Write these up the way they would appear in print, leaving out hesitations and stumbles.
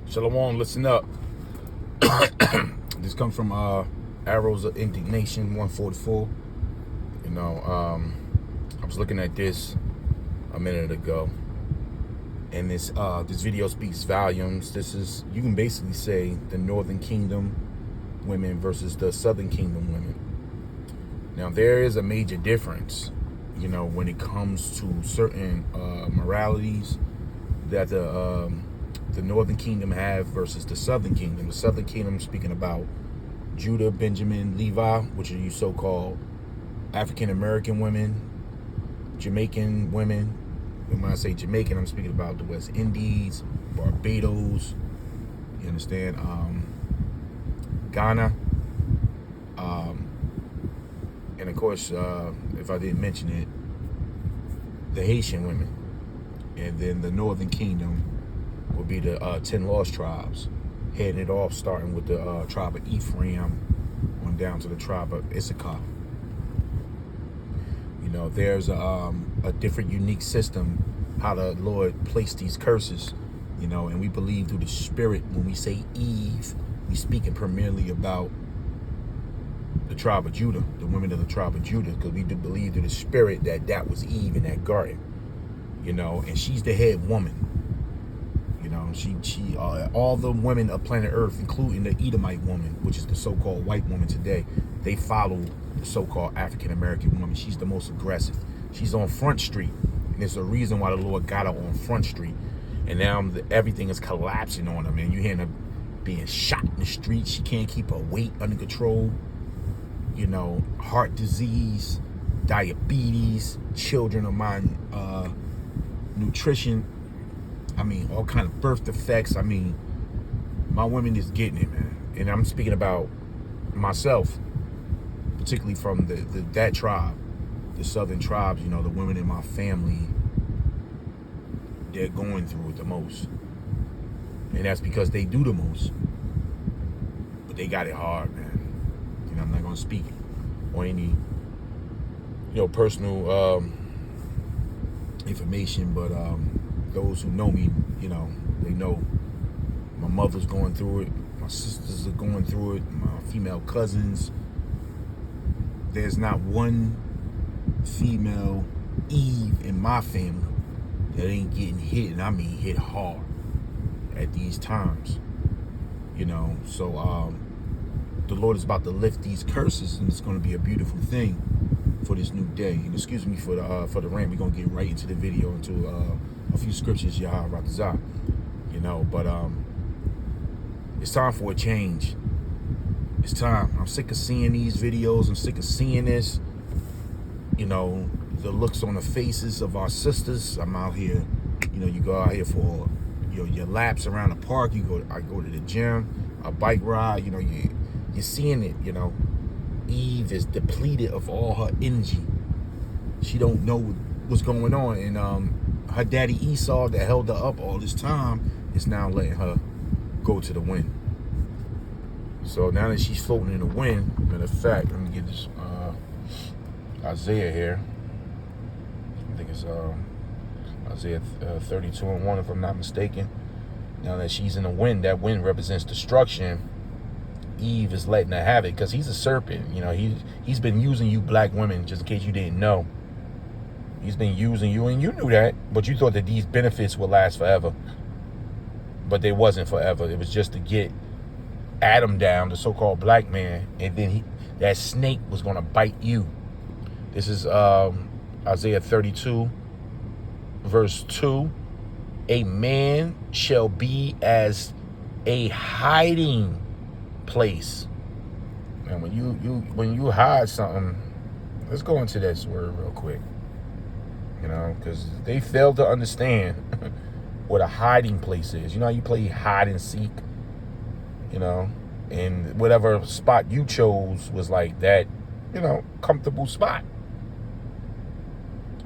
Shalom, listen up. This comes from Arrows of Indignation 144. I was looking at this a minute ago, and this video speaks volumes. This is, you can basically say, the Northern Kingdom women versus the Southern Kingdom women. Now, there is a major difference, when it comes to certain moralities that the Northern Kingdom have versus the Southern Kingdom. The Southern Kingdom, speaking about Judah, Benjamin, Levi, which are you so-called African American women, Jamaican women. And when I say Jamaican, I'm speaking about the West Indies, Barbados, you understand, Ghana, and of course, if I didn't mention it, the Haitian women. And then the Northern Kingdom would be the 10 lost tribes, heading it off, starting with the tribe of Ephraim on down to the tribe of Issachar. There's a different, unique system how the Lord placed these curses, and we believe through the Spirit. When we say Eve, we speaking primarily about the tribe of Judah, the women of the tribe of Judah, because we do believe through the Spirit that was Eve in that garden, and she's the head woman. She all the women of planet Earth, including the Edomite woman, which is the so-called white woman today, they follow the so-called African American woman. She's the most aggressive. She's on Front Street, and there's a reason why the Lord got her on Front Street. And now everything is collapsing on her, man. You hearing her being shot in the street. She can't keep her weight under control. Heart disease, diabetes, children of mine, nutrition. All kind of birth defects. My women is getting it, man. And I'm speaking about myself, particularly from that tribe, the Southern tribes. The women in my family, they're going through it the most. And that's because they do the most. But they got it hard, man. I'm not going to speak on any, personal information, but those who know me, they know my mother's going through it, my sisters are going through it, my female cousins. There's not one female Eve in my family that ain't getting hit, and hit hard at these times. So the Lord is about to lift these curses, and it's going to be a beautiful thing for this new day. And excuse me for the rant. We're going to get right into the video, into a few scriptures, Yahweh Ratazah. But it's time for a change. It's time. I'm sick of seeing these videos. I'm sick of seeing this. The looks on the faces of our sisters. I'm out here. You go out here for your laps around the park. I go to the gym, a bike ride. You're seeing it. Eve is depleted of all her energy. She don't know what's going on, and her daddy Esau, that held her up all this time, is now letting her go to the wind. So now that she's floating in the wind, matter of fact, let me get this Isaiah here. I think it's Isaiah 32:1, if I'm not mistaken. Now that she's in the wind, that wind represents destruction. Eve is letting her have it because he's a serpent. He's been using you black women, just in case you didn't know. He's been using you, and you knew that, but you thought that these benefits would last forever. But they wasn't forever. It was just to get Adam down, the so-called black man, and then that snake was going to bite you. This is Isaiah 32, verse 2. A man shall be as a hiding place. And when you hide something, let's go into this word real quick. Because they fail to understand what a hiding place is. How you play hide and seek, and whatever spot you chose was like that, comfortable spot.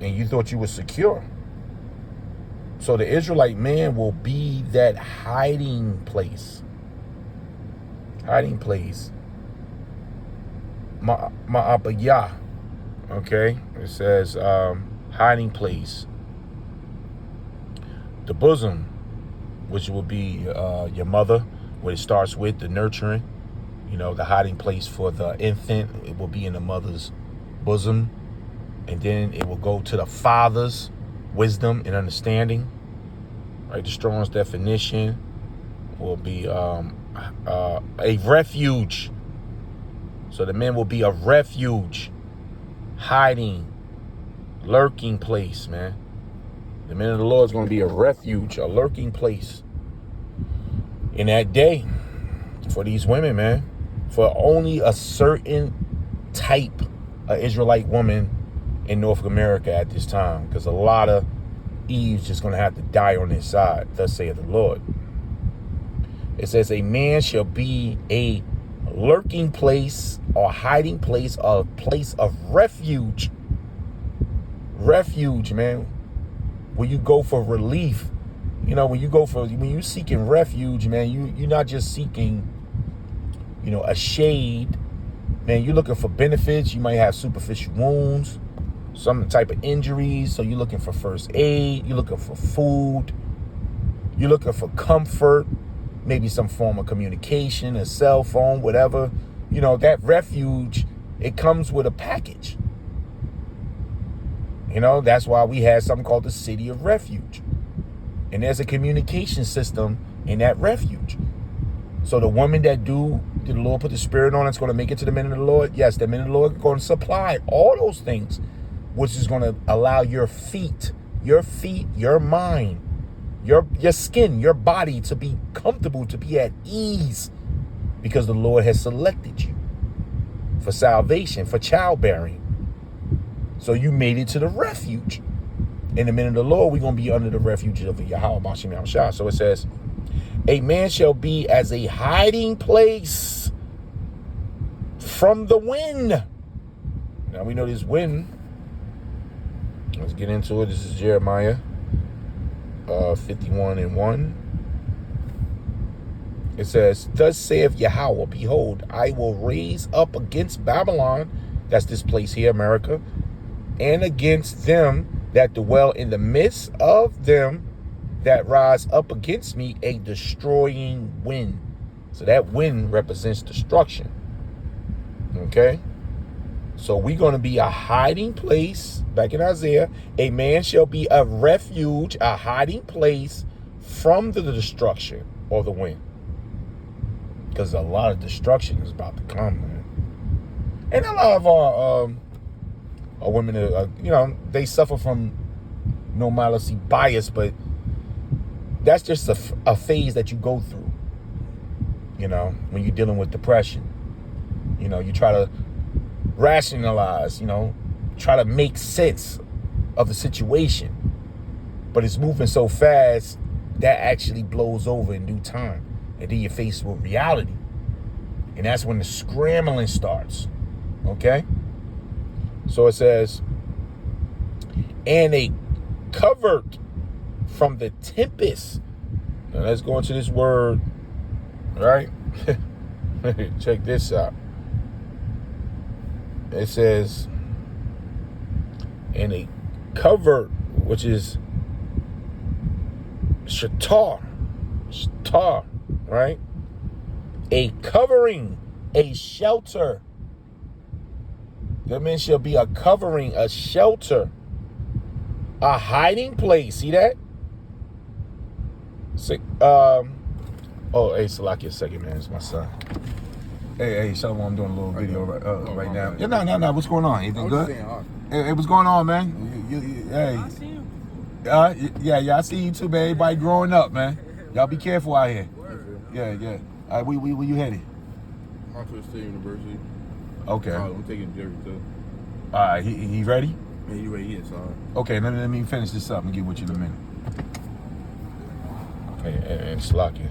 And you thought you were secure. So the Israelite man will be that hiding place. Hiding place. Ma'abiyah. Okay? It says hiding place. The bosom which will be your mother, where it starts with the nurturing, the hiding place for the infant. It will be in the mother's bosom. And then it will go to the father's wisdom and understanding. Right? The Strong's definition will be a refuge. So the men will be a refuge, hiding, lurking place, man. The men of the Lord is going to be a refuge, a lurking place in that day for these women, man. For only a certain type of Israelite woman in North America at this time, because a lot of Eve's just going to have to die on this side, thus saith the Lord. It says, a man shall be a lurking place or hiding place, a place of refuge. Refuge, man. When you go for relief, when you're seeking refuge, man, you're not just seeking, a shade. Man, you're looking for benefits. You might have superficial wounds, some type of injuries. So you're looking for first aid. You're looking for food. You're looking for comfort, maybe some form of communication, a cell phone, whatever. That refuge, it comes with a package. That's why we had something called the City of Refuge. And there's a communication system in that refuge. So the woman that the Lord put the Spirit on, that's going to make it to the men of the Lord. Yes, the men of the Lord are going to supply all those things, which is going to allow your feet, your mind, your skin, your body to be comfortable, to be at ease, because the Lord has selected you for salvation, for childbearing. So you made it to the refuge. In the men of the Lord, we're going to be under the refuge of Yahweh Bashim Yahushua. So it says, a man shall be as a hiding place from the wind. Now we know this wind. Let's get into it. This is Jeremiah 51:1. It says, thus saith Yahweh, behold, I will raise up against Babylon, that's this place here, America, and against them that dwell in the midst of them that rise up against me, a destroying wind. So that wind represents destruction. Okay? So we're going to be a hiding place, back in Isaiah. A man shall be a refuge, a hiding place from the destruction or the wind. Because a lot of destruction is about to come, man. And a lot of our women, they suffer from normalcy bias, but that's just a phase that you go through, when you're dealing with depression. You try to rationalize, try to make sense of the situation, but it's moving so fast that actually blows over in due time. And then you're faced with reality. And that's when the scrambling starts. Okay? So it says, and they covered from the tempest. Now let's go into this word, right? Check this out. It says, and a covered, which is shatar, right? A covering, a shelter. The men shall be a covering, a shelter, a hiding place. See that? Hey, Salaki, a second, man. It's my son. Hey, Shalom, I'm doing a little video right now. Yeah, no. What's going on? Anything good? Hey, what's going on, man? Hey. I see you. Yeah, I see you too, man. Everybody growing up, man. Y'all be careful out here. Yeah. All right, where you headed? Hartford State University. Okay. I'm taking Jerry too. All right, he ready? Man, you ready? Yes, Okay, let me finish this up and get with you in a minute. And Slaki.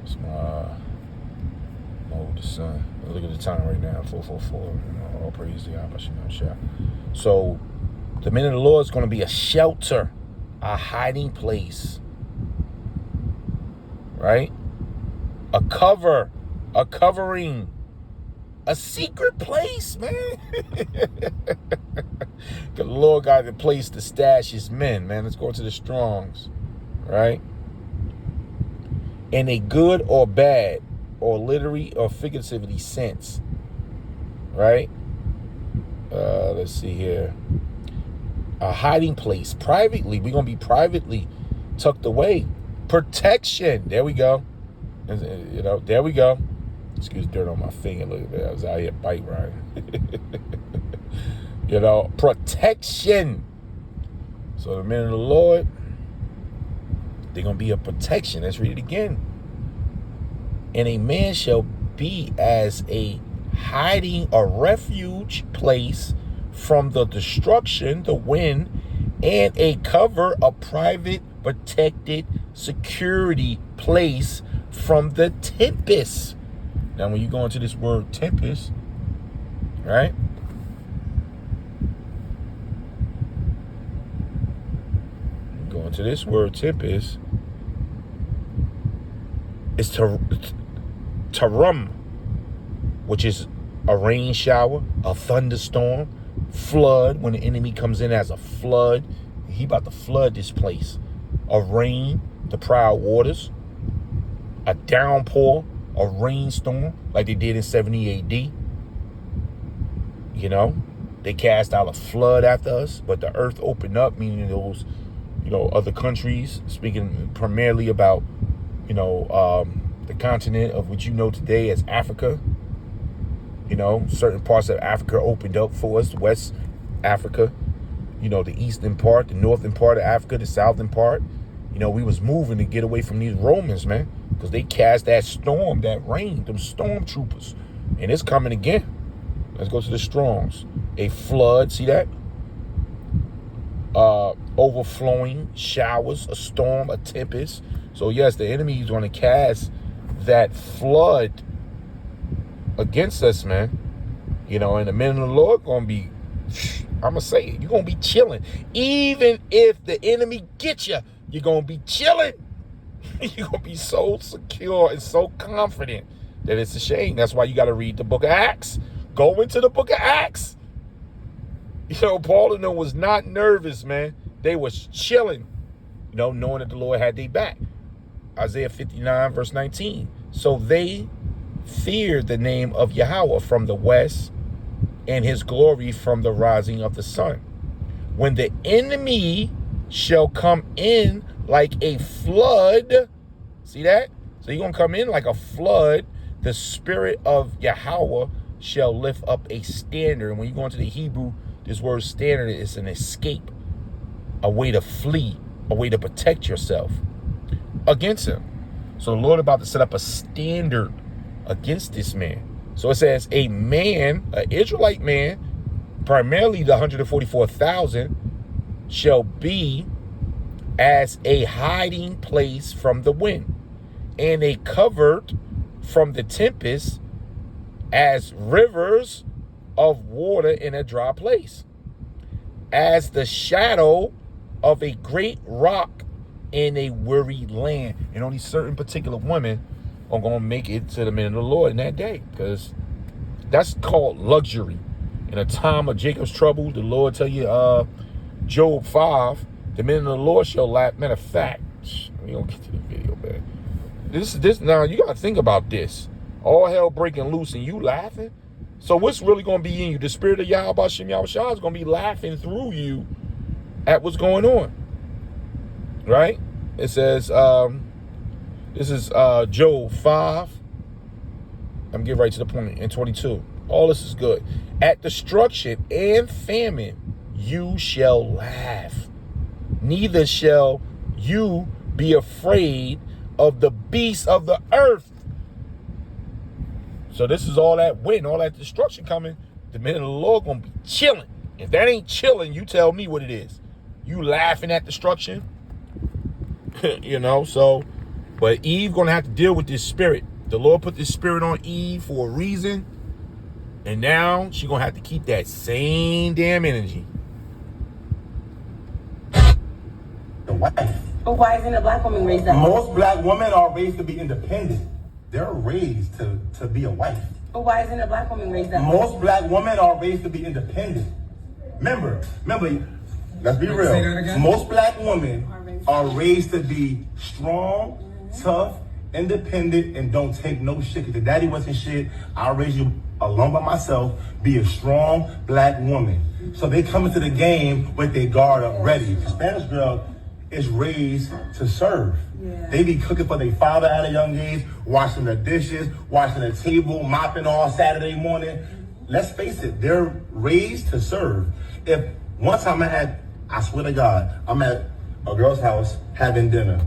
It's my oldest son. Look at the time right now, 4:44. All praise to Yahweh. So, the men of the Lord is going to be a shelter, a hiding place, right? A cover, a covering, a secret place, man. The Lord got a place to stash his men, man. Let's go to the Strongs, right? in a good or bad, or literally or figuratively sense. Right? Let's see here. A hiding place. Privately. We're going to be privately tucked away. Protection. There we go. You know, there we go. Excuse dirt on my finger. Look at that. I was out here bike riding. You know, protection. So the men of the Lord, they're going to be a protection. Let's read it again. And a man shall be as a hiding, a refuge place from the destruction, the wind, and a cover, a private, protected security place from the tempest. Now, when you go into this word tempest, right? Go into this word tempest. It's tarum, which is a rain shower, a thunderstorm, flood. When the enemy comes in as a flood, he about to flood this place. A rain, the proud waters, a downpour, a rainstorm, like they did in 70 AD. You know, they cast out a flood after us, but the earth opened up, meaning those, you know, other countries, speaking primarily about, you know, the continent of what you know today as Africa. You know, certain parts of Africa opened up for us, West Africa, you know, the eastern part, the northern part of Africa, the southern part. You know, we was moving to get away from these Romans, man, because they cast that storm, that rain, them stormtroopers. And it's coming again. Let's go to the Strongs. A flood, see that? Overflowing showers, a storm, a tempest. So yes, the enemy is going to cast that flood against us, man. You know, and the men of the Lord going to be, I'm going to say it, you're going to be chilling. Even if the enemy gets you, you're going to be chilling. You're going to be so secure and so confident that it's a shame. That's why you got to read the book of Acts. Go into the book of Acts. You know, Paul and them was not nervous, man. They was chilling, you know, knowing that the Lord had their back. Isaiah 59, verse 19. So they feared the name of Yahweh from the west, and his glory from the rising of the sun. When the enemy shall come in like a flood, see that? So you're going to come in like a flood. The spirit of Yahweh shall lift up a standard. And when you go into the Hebrew, this word standard is an escape, a way to flee, a way to protect yourself against him. So the Lord about to set up a standard against this man. So it says a man, an Israelite man, primarily the 144,000, shall be as a hiding place from the wind, and a covered from the tempest, as rivers of water in a dry place, as the shadow of a great rock in a weary land. And only certain particular women are going to make it to the men of the Lord in that day, because that's called luxury. In a time of Jacob's trouble, the Lord tell you, Job 5, the men of the Lord shall laugh. Matter of fact, we don't get to the video, man. This now, you got to think about this. All hell breaking loose and you laughing. So what's really going to be in you? The spirit of Yahweh Shem Yahushua is going to be laughing through you at what's going on. Right? It says, this is Job 5. I'm getting right to the point. In 22. All this is good. At destruction and famine, you shall laugh. Neither shall you be afraid of the beasts of the earth. So this is all that wind, all that destruction coming. The men of the Lord going to be chilling. If that ain't chilling, you tell me what it is. You laughing at destruction? You know, so, but Eve going to have to deal with this spirit. The Lord put this spirit on Eve for a reason. And now she going to have to keep that same damn energy. The wife. But why isn't a black woman raised that way? Most black women are raised to be independent. They're raised to be a wife. But why isn't a black woman raised that way? Most black women are raised to be independent. Remember, let's be real. Most black women are raised to be strong, tough, independent, and don't take no shit. Cause your daddy wasn't shit. I raised you alone by myself. Be a strong black woman. So they come into the game with their guard up ready. The Spanish girl is raised to serve. Yeah. They be cooking for their father at a young age, washing the dishes, washing the table, mopping all Saturday morning. Let's face it, they're raised to serve. If one time I swear to God, I'm at a girl's house having dinner.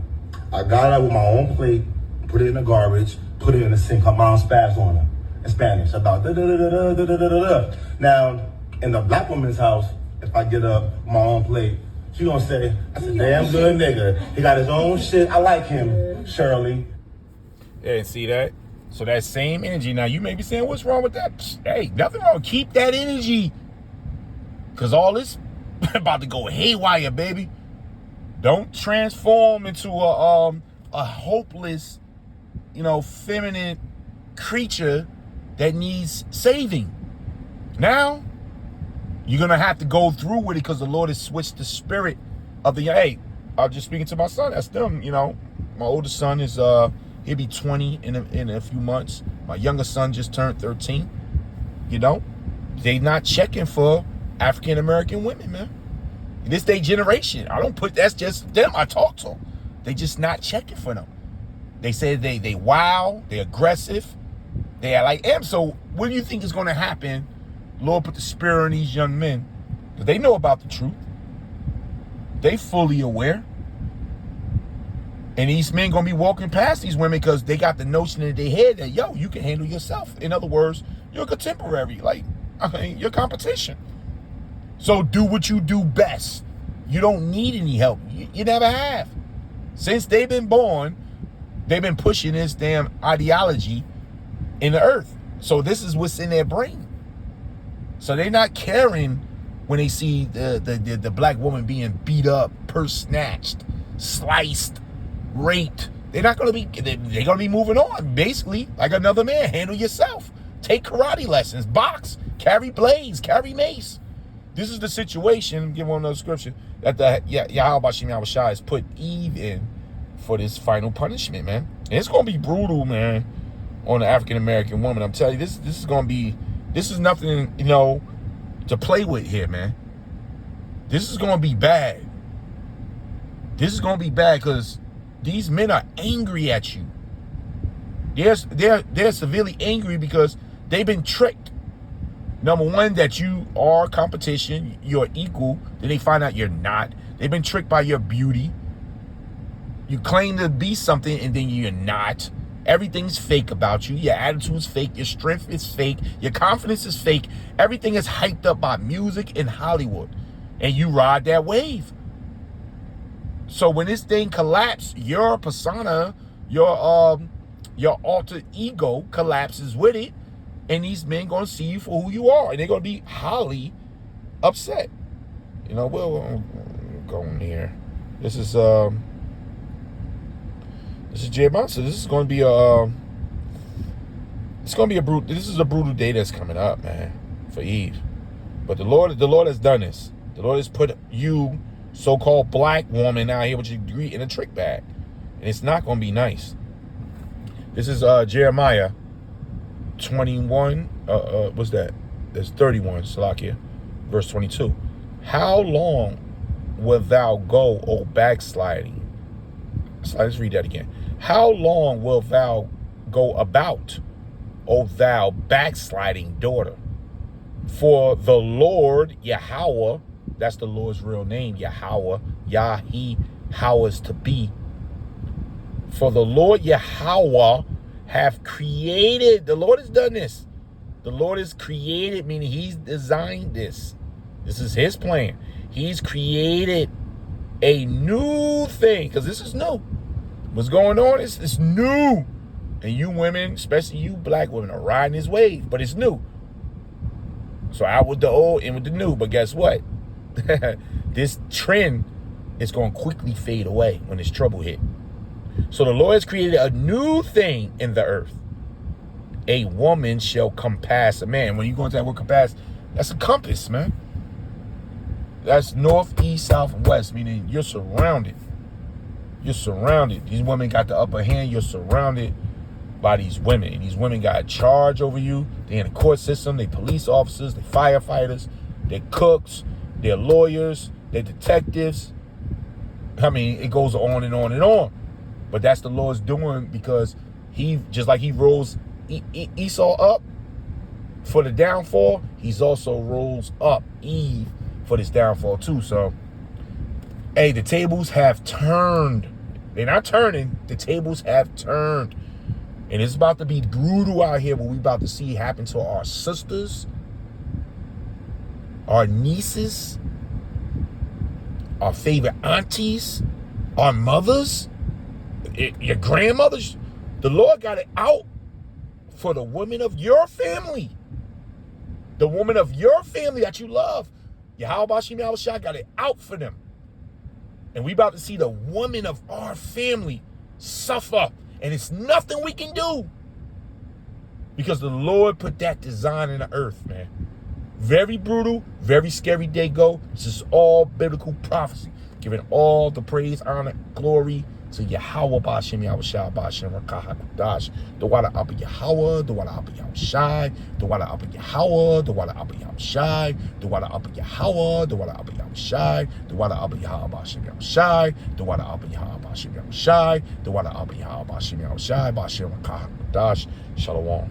I got up with my own plate, put it in the garbage, put it in the sink. Her mom spazzed on her in Spanish about da da da da da da da da. Now, in the black woman's house, if I get up with my own plate, she gonna say, that's a damn good nigga. He got his own shit. I like him, Shirley. Yeah, see that? So that same energy. Now, you may be saying, what's wrong with that? Hey, nothing wrong. Keep that energy. Because all this about to go haywire, baby. Don't transform into a hopeless, feminine creature that needs saving. Now, you're going to have to go through with it because the Lord has switched the spirit of the, hey, I'm just speaking to my son. That's them, My oldest son is, he'll be 20 in a few months. My youngest son just turned 13. They not checking for African-American women, man. This they generation. That's just them. I talk to them. They just not checking for them. They say they wild, they aggressive, they are like them. So what do you think is going to happen? Lord put the spirit in these young men. Because they know about the truth. They fully aware. And these men going to be walking past these women because they got the notion in their head that, you can handle yourself. In other words, you're a contemporary. You're competition. So do what you do best. You don't need any help. You never have. Since they've been born, they've been pushing this damn ideology in the earth. So this is what's in their brain. So they're not caring when they see the black woman being beat up, purse snatched, sliced, raped. They're not going to be, they're going to be moving on. Basically, like another man, handle yourself. Take karate lessons, box, carry blades, carry mace. This is the situation, give one another scripture, that the Yahweh Shem Yahushua has put Eve in for this final punishment, man. And it's going to be brutal, man, on the African-American woman. I'm telling you, this is nothing, to play with here, man. This is going to be bad. This is going to be bad because these men are angry at you. They're severely angry because they've been tricked. Number one, that you are competition, you're equal. Then they find out you're not. They've been tricked by your beauty. You claim to be something and then you're not. Everything's fake about you. Your attitude's fake. Your strength is fake. Your confidence is fake. Everything is hyped up by music and Hollywood. And you ride that wave. So when this thing collapses, your persona, your alter ego collapses with it. And these men going to see you for who you are. And they're going to be highly upset. We'll go in here. This is Jeremiah. So this is going to be this is a brutal day that's coming up, man, for Eve. But the Lord has done this. The Lord has put you, so-called black woman, out here with your degree in a trick bag. And it's not going to be nice. This is Jeremiah 21, what's that? There's 31, Salakia, verse 22. How long wilt thou go, O backsliding? So let's read that again. How long wilt thou go about, O thou backsliding daughter? For the Lord, Yahweh, that's the Lord's real name, Yahweh, Howah's to be. For the Lord Yahweh have created, the Lord has done this. The Lord has created, meaning he's designed this. This is his plan. He's created a new thing, because this is new. What's going on is it's new. And you women, especially you black women, are riding this wave, but it's new. So out with the old, in with the new. But guess what? This trend is going to quickly fade away when this trouble hit. So the Lord has created a new thing in the earth. A woman shall compass a man. When you go into that word compass, that's a compass, man. That's north, east, south, and west, meaning you're surrounded. You're surrounded. These women got the upper hand. You're surrounded by these women. And these women got charge over you. They're in the court system. They're police officers. They're firefighters. They're cooks. They're lawyers. They're detectives. I mean, it goes on and on and on. But that's the Lord's doing, because he, just like he rose Esau up for the downfall, he's also rose up Eve for this downfall too. So, hey, the tables have turned. They're not turning. The tables have turned. And it's about to be brutal out here, what we about to see happen to our sisters, our nieces, our favorite aunties, our mothers, your grandmothers. The Lord got it out for the women of your family. The woman of your family that you love. Yahweh Shem Yahushua got it out for them. And we about to see the woman of our family suffer. And it's nothing we can do, because the Lord put that design in the earth, man. Very brutal, very scary day go. This is all biblical prophecy. Giving all the praise, honor, glory to Yahweh Ba'ashem Yahushua Ba'ashem Rakah HaKudash. The water Abba Yahweh, the water Abba Yahushai, the water Abba Yahweh, the water Abba Yahushai, the water Abba Yahweh, the water Abba Yahushai, the water Abba Yahweh Ba'ashem Yahushai, the water Abba Yahweh Ba'ashem Yahushai, the water Abba Yahweh Ba'ashem Yahushai, Ba'ashem Rakah HaKudash. Shalom.